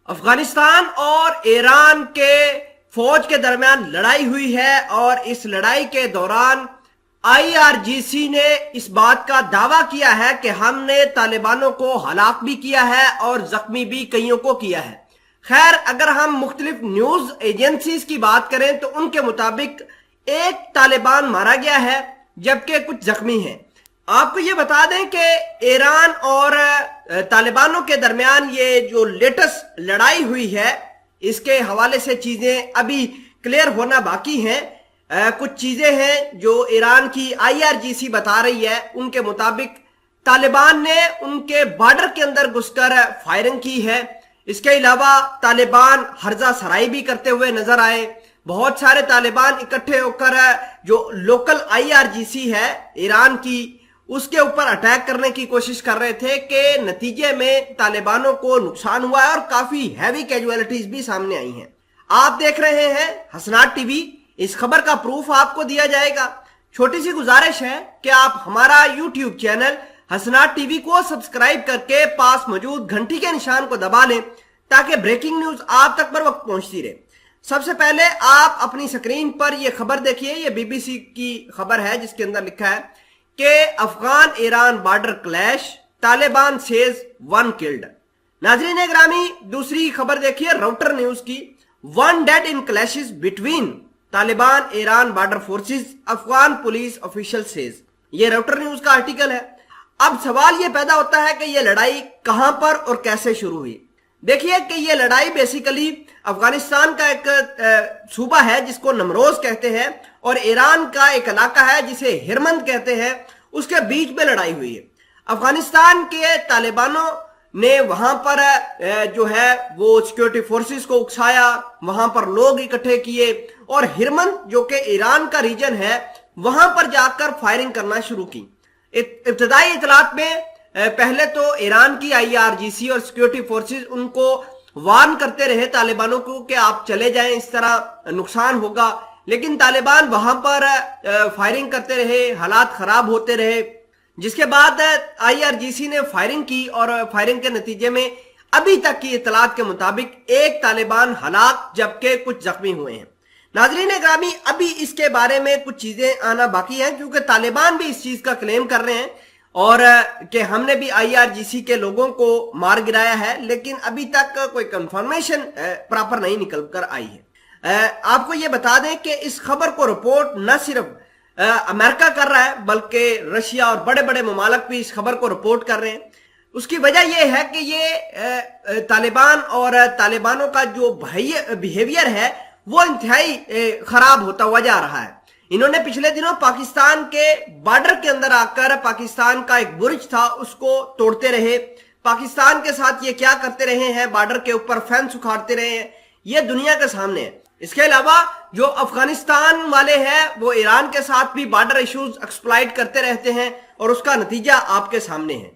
अफगानिस्तान और ईरान के फौज के दरमियान लड़ाई हुई है और इस लड़ाई के दौरान आईआरजीसी ने इस बात का दावा किया है कि हमने तालिबानों को हलाक भी किया है और जख्मी भी कईयों को किया है। खैर, अगर हम मुख्तलिफ न्यूज एजेंसीज की बात करें तो उनके मुताबिक एक तालिबान मारा गया है जबकि कुछ जख्मी हैं। आपको ये बता दें कि ईरान और तालिबानों के दरमियान ये जो लेटेस्ट लड़ाई हुई है इसके हवाले से चीजें अभी क्लियर होना बाकी हैं। कुछ चीजें हैं जो ईरान की आईआरजीसी बता रही है। उनके मुताबिक तालिबान ने उनके बॉर्डर के अंदर घुसकर फायरिंग की है। इसके अलावा तालिबान हर्जा सराई भी करते हुए नजर आए। बहुत सारे तालिबान इकट्ठे होकर जो लोकल आईआरजीसी है ईरान की उसके ऊपर अटैक करने की कोशिश कर रहे थे कि नतीजे में तालिबानों को नुकसान हुआ है और काफी हैवी कैजुअलिटीज भी सामने आई हैं। आप देख रहे हैं हसनाट टीवी। इस खबर का प्रूफ आपको दिया जाएगा। छोटी सी गुजारिश है कि आप हमारा यूट्यूब चैनल हसनाट टीवी को सब्सक्राइब करके पास मौजूद घंटी के निशान को दबा लें ताकि ब्रेकिंग न्यूज आप तक बर वक्त पहुंचती रहे। सबसे पहले आप अपनी स्क्रीन पर यह खबर देखिए। यह बीबीसी की खबर है जिसके अंदर लिखा है कि Afghan Iran border clash, Taliban says 1 killed. नाजरीन ग्रामी, दूसरी खबर देखिए राउटर न्यूज की। 1 dead in clashes between Taliban Iran border forces, Afghan police official says. ये राउटर न्यूज का आर्टिकल है। अब सवाल यह पैदा होता है कि यह लड़ाई कहां पर और कैसे शुरू हुई। देखिए कि यह लड़ाई बेसिकली अफगानिस्तान का एक सूबा है जिसको नमरोज कहते हैं और ईरान का एक इलाका है जिसे हिरमंद कहते हैं, उसके बीच में लड़ाई हुई है। अफगानिस्तान के तालिबानों ने वहां पर जो है वो सिक्योरिटी फोर्सेस को उकसाया, वहां पर लोग इकट्ठे किए और हिरमंद जो कि ईरान का रीजन है वहां पर जाकर फायरिंग करना शुरू की। इब्तदाई इतलात में पहले तो ईरान की आईआरजीसी और सिक्योरिटी फोर्सेस उनको वार्न करते रहे तालिबानों को कि आप चले जाएं, इस तरह नुकसान होगा, लेकिन तालिबान वहां पर फायरिंग करते रहे, हालात खराब होते रहे। जिसके बाद आईआरजीसी ने फायरिंग की और फायरिंग के नतीजे में अभी तक की इतलात के मुताबिक एक तालिबान हलाक जबकि कुछ जख्मी हुए हैं। नाजरीन ग्रामी, अभी इसके बारे में कुछ चीजें आना बाकी हैं क्योंकि तालिबान भी इस चीज का क्लेम कर रहे हैं और कि हमने भी आईआरजीसी के लोगों को मार गिराया है, लेकिन अभी तक कोई कंफर्मेशन प्रॉपर नहीं निकल कर आई है। आपको ये बता दें कि इस खबर को रिपोर्ट न सिर्फ अमेरिका कर रहा है बल्कि रशिया और बड़े बड़े ममालिक भी इस खबर को रिपोर्ट कर रहे हैं। उसकी वजह यह है कि ये तालिबान और तालिबानों का जो बिहेवियर है वो इंतहाई खराब होता हुआ जा रहा है। इन्होंने पिछले दिनों पाकिस्तान के बॉर्डर के अंदर आकर पाकिस्तान का एक बुर्ज था उसको तोड़ते रहे, पाकिस्तान के साथ ये क्या करते रहे हैं, बॉर्डर के ऊपर फेंस उखाड़ते रहे हैं, ये दुनिया के सामने है। इसके अलावा जो अफगानिस्तान वाले हैं वो ईरान के साथ भी बॉर्डर इश्यूज एक्सप्लॉइट करते रहते हैं और उसका नतीजा आपके सामने है।